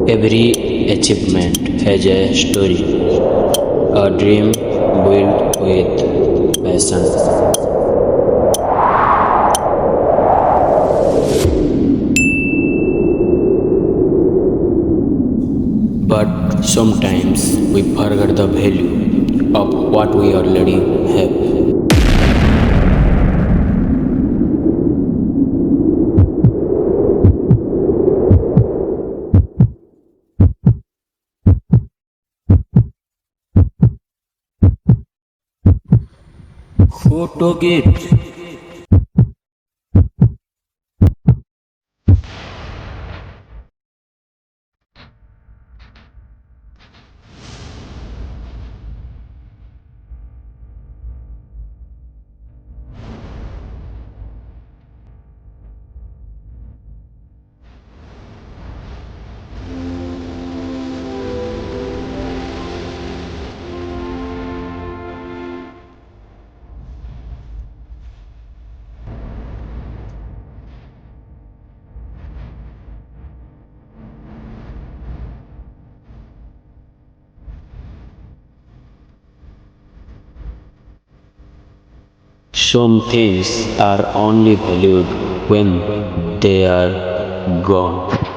Every achievement has a story, a dream built with passion. But sometimes we forget the value of what we already have. Who took it? Some things are only valued when they are gone.